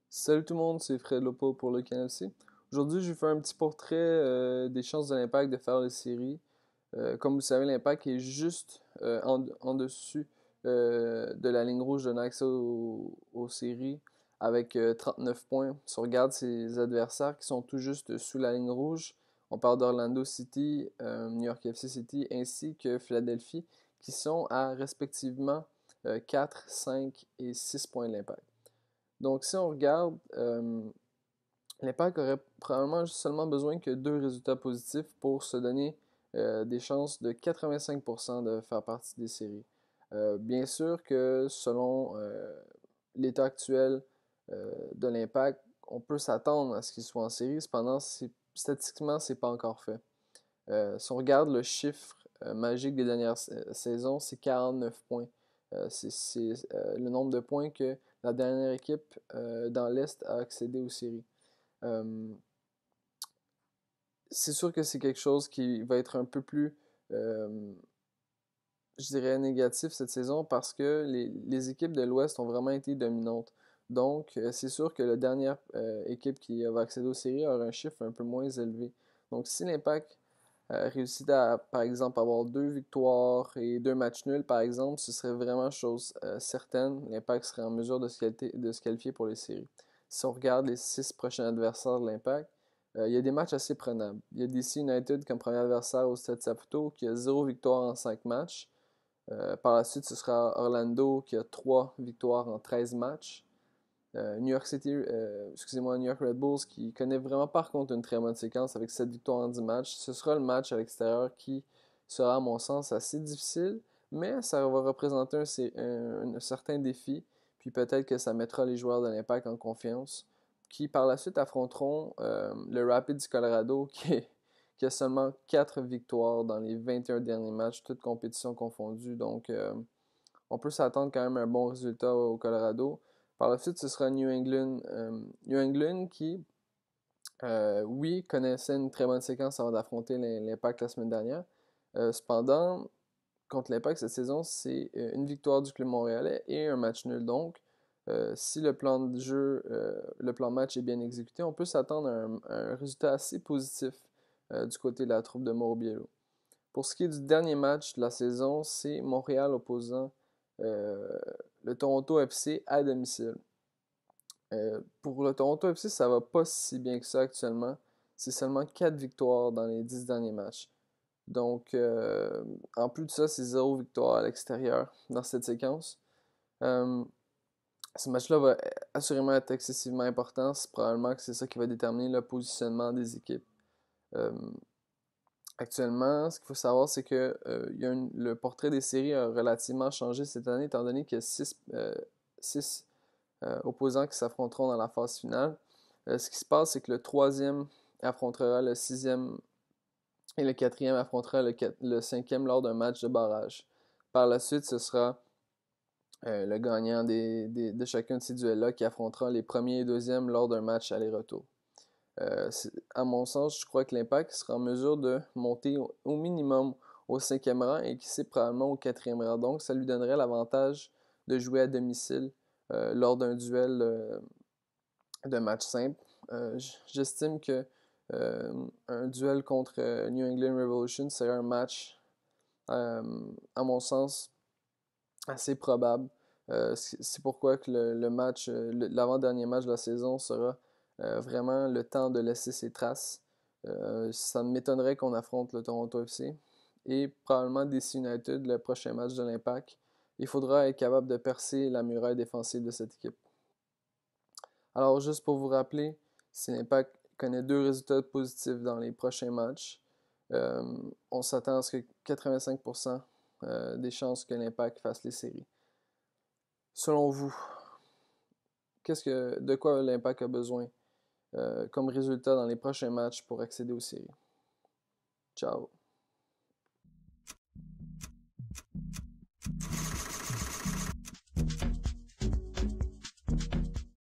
Salut tout le monde, c'est Fred Lopo pour le Canal C. Aujourd'hui, je vais faire un petit portrait des chances de l'Impact de faire les séries. Comme vous savez, l'Impact est juste en dessus de la ligne rouge de l'accès aux séries avec 39 points. Si on regarde ses adversaires qui sont tout juste sous la ligne rouge, on parle d'Orlando City, New York FC City ainsi que Philadelphie qui sont à respectivement 4, 5 et 6 points de l'Impact. Donc, si on regarde, l'Impact aurait probablement seulement besoin que deux résultats positifs pour se donner des chances de 85% de faire partie des séries. Bien sûr que selon l'état actuel de l'Impact, on peut s'attendre à ce qu'il soit en série, cependant, statistiquement, c'est pas encore fait. Si on regarde le chiffre magique des dernières saisons, c'est 49 points. C'est le nombre de points que la dernière équipe dans l'Est a accédé aux séries. C'est sûr que c'est quelque chose qui va être un peu plus, je dirais, négatif cette saison parce que les équipes de l'Ouest ont vraiment été dominantes. Donc, c'est sûr que la dernière équipe qui va accéder aux séries aura un chiffre un peu moins élevé. Donc, si l'Impact réussit à, par exemple, avoir 2 victoires et 2 matchs nuls, par exemple, ce serait vraiment chose certaine. L'Impact serait en mesure de se qualifier pour les séries. Si on regarde les 6 prochains adversaires de l'Impact, il y a des matchs assez prenables. Il y a DC United comme premier adversaire au Stade Saputo qui a 0 victoire en 5 matchs. Par la suite, ce sera Orlando qui a 3 victoires en 13 matchs. New York Red Bulls qui connaît vraiment par contre une très bonne séquence avec 7 victoires en 10 matchs. Ce sera le match à l'extérieur qui sera à mon sens assez difficile, mais ça va représenter un certain défi, puis peut-être que ça mettra les joueurs de l'Impact en confiance, qui par la suite affronteront le Rapid du Colorado qui a seulement 4 victoires dans les 21 derniers matchs, toutes compétitions confondues, donc on peut s'attendre quand même à un bon résultat au Colorado. Par la suite, ce sera New England. New England qui, oui, connaissait une très bonne séquence avant d'affronter l'Impact la semaine dernière. Cependant, contre l'Impact cette saison, c'est une victoire du club montréalais et un match nul. Donc, si le plan de jeu, le plan de match est bien exécuté, on peut s'attendre à un résultat assez positif du côté de la troupe de Mauro Biello. Pour ce qui est du dernier match de la saison, c'est Montréal opposant le Toronto FC à domicile. Pour le Toronto FC, ça va pas si bien que ça actuellement. C'est seulement 4 victoires dans les 10 derniers matchs. Donc, en plus de ça, c'est 0 victoire à l'extérieur dans cette séquence. Ce match-là va assurément être excessivement important. C'est probablement que c'est ça qui va déterminer le positionnement des équipes. Actuellement, ce qu'il faut savoir, c'est que le portrait des séries a relativement changé cette année, étant donné qu'il y a 6 opposants qui s'affronteront dans la phase finale. Ce qui se passe, c'est que le troisième affrontera le sixième et le quatrième affrontera le cinquième lors d'un match de barrage. Par la suite, ce sera le gagnant de chacun de ces duels-là qui affrontera les premiers et deuxièmes lors d'un match aller-retour. À mon sens, je crois que l'Impact sera en mesure de monter au minimum au 5e rang et qui sait probablement au 4e rang. Donc, ça lui donnerait l'avantage de jouer à domicile lors d'un duel de match simple. J'estime que un duel contre New England Revolution serait un match, à mon sens, assez probable. C'est pourquoi que le match, l'avant-dernier match de la saison sera vraiment le temps de laisser ses traces. Ça m'étonnerait qu'on affronte le Toronto FC et probablement DC United, le prochain match de l'Impact. Il faudra être capable de percer la muraille défensive de cette équipe. Alors, juste pour vous rappeler, si l'Impact connaît 2 résultats positifs dans les prochains matchs, on s'attend à ce que 85% des chances que l'Impact fasse les séries. Selon vous, de quoi l'Impact a besoin comme résultat dans les prochains matchs pour accéder aux séries? Ciao!